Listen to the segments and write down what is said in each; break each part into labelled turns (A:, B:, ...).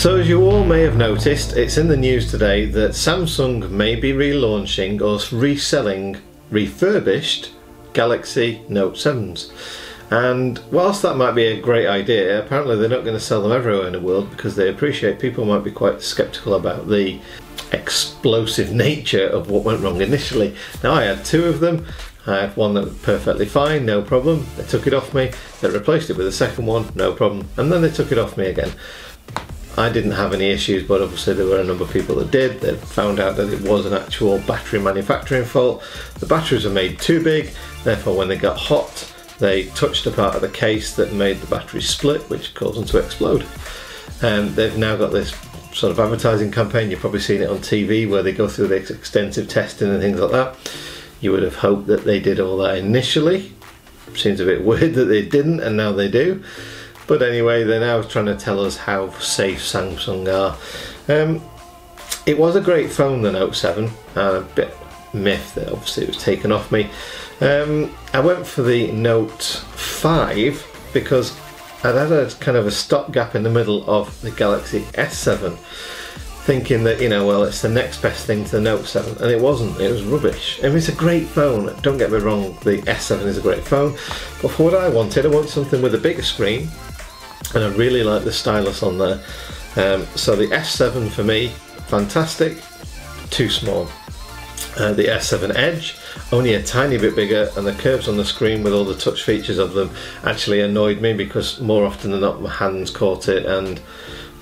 A: So as you all may have noticed, it's in the news today that Samsung may be relaunching or reselling refurbished Galaxy Note 7s. And whilst that might be a great idea, apparently they're not going to sell them everywhere in the world because they appreciate people might be quite sceptical about the explosive nature of what went wrong initially. Now I had two of them. I had one that was perfectly fine, no problem. They took it off me, they replaced it with a second one, no problem, and then they took it off me again. I didn't have any issues, but obviously there were a number of people that did. They found out that it was an actual battery manufacturing fault. The batteries were made too big, therefore when they got hot, they touched a part of the case that made the battery split, which caused them to explode. They've now got this sort of advertising campaign, you've probably seen it on TV, where they go through this extensive testing and things like that. You would have hoped that they did all that initially. Seems a bit weird that they didn't, and now they do. But anyway, they're now trying to tell us how safe Samsung are. It was a great phone, the Note 7, and a bit miffed that obviously it was taken off me. I went for the Note 5 because I'd had a kind of a stopgap in the middle of the Galaxy S7, thinking that, you know, well, it's the next best thing to the Note 7, and it wasn't. It was rubbish. I mean, it's a great phone, don't get me wrong, the S7 is a great phone, but for what I wanted something with a bigger screen, and I really like the stylus on there. So the S7 for me, fantastic, too small. The S7 Edge, only a tiny bit bigger, and the curves on the screen with all the touch features of them actually annoyed me because more often than not my hands caught it and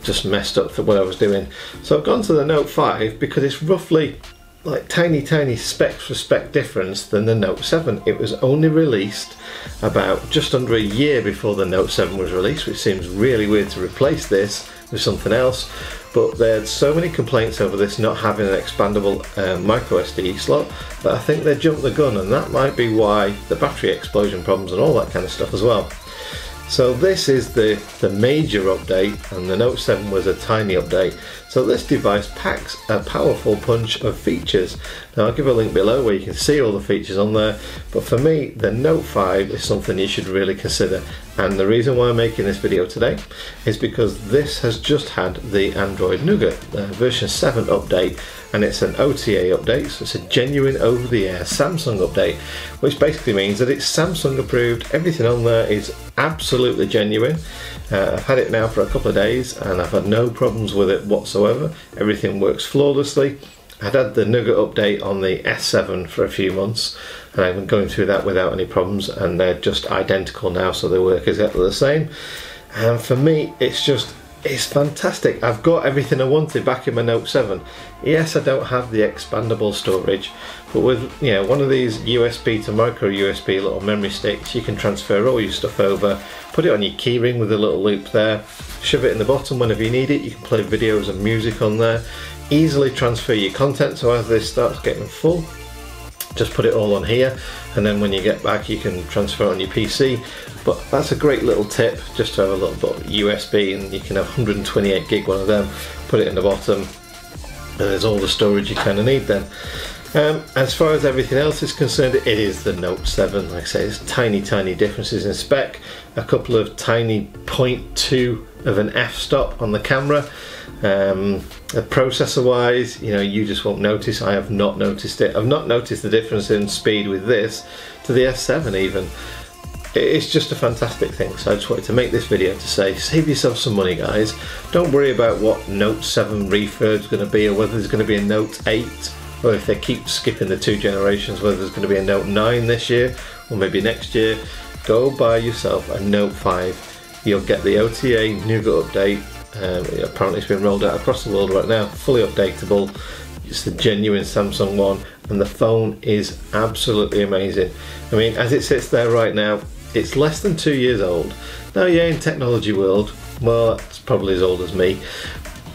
A: just messed up what I was doing. So I've gone to the Note 5 because it's roughly like tiny spec for spec difference than the Note 7. It was only released about just under a year before the Note 7 was released, which seems really weird to replace this with something else, but they had so many complaints over this not having an expandable micro SD slot that I think they jumped the gun, and that might be why the battery explosion problems and all that kind of stuff as well. So this is the major update, and the Note 7 was a tiny update. So this device packs a powerful punch of features. Now I'll give a link below where you can see all the features on there, but for me the Note 5 is something you should really consider, and the reason why I'm making this video today is because this has just had the Android Nougat version 7 update, and it's an OTA update, so it's a genuine over-the-air Samsung update, which basically means that it's Samsung approved. Everything on there is absolutely genuine. I've had it now for a couple of days and I've had no problems with it whatsoever. Everything works flawlessly. I'd had the Nougat update on the S7 for a few months, and I've been going through that without any problems, and they're just identical now, so they work exactly the same. And for me, it's fantastic. I've got everything I wanted back in my Note 7. Yes, I don't have the expandable storage, but with, you know, one of these USB to micro USB little memory sticks, you can transfer all your stuff over, put it on your keyring with a little loop there, shove it in the bottom whenever you need it. You can play videos and music on there, easily transfer your content, so as this starts getting full, just put it all on here, and then when you get back you can transfer it on your PC. But that's a great little tip, just to have a little bit of USB, and you can have 128 gig one of them, put it in the bottom, and there's all the storage you kind of need then. As far as everything else is concerned, it is the Note 7. Like I say, there's tiny differences in spec, a couple of tiny 0.2 of an f-stop on the camera. Processor wise, you know, you just won't notice. I have not noticed it. I've not noticed the difference in speed with this to the S7 even. It's just a fantastic thing, so I just wanted to make this video to say, save yourself some money guys. Don't worry about what Note 7 refurb is going to be, or whether there's going to be a Note 8, or if they keep skipping the 2 generations, whether there's going to be a Note 9 this year, or maybe next year. Go buy yourself a Note 5. You'll get the OTA Nougat update. Apparently it's been rolled out across the world right now, fully updatable. It's the genuine Samsung one, and the phone is absolutely amazing. I mean, as it sits there right now, it's less than 2 years old. Now yeah, in technology world, well, it's probably as old as me,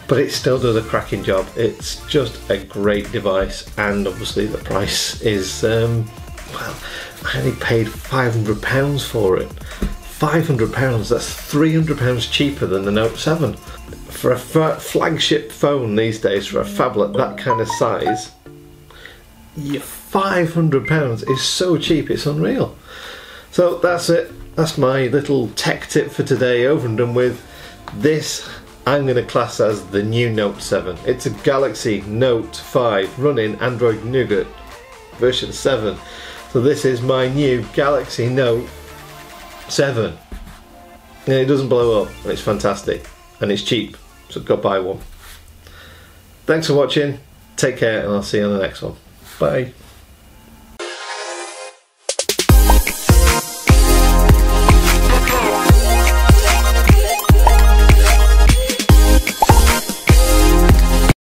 A: but it still does a cracking job. It's just a great device, and obviously the price is, well, I only paid £500 for it. £500, that's £300 cheaper than the Note 7. For a flagship phone these days, for a phablet that kind of size, £500 is so cheap, it's unreal. So that's it. That's my little tech tip for today, over and done with. This I'm going to class as the new Note 7. It's a Galaxy Note 5 running Android Nougat version 7. So this is my new Galaxy Note 7. And it doesn't blow up, and it's fantastic, and it's cheap, so go buy one. Thanks for watching, take care, and I'll see you on the next one. Bye.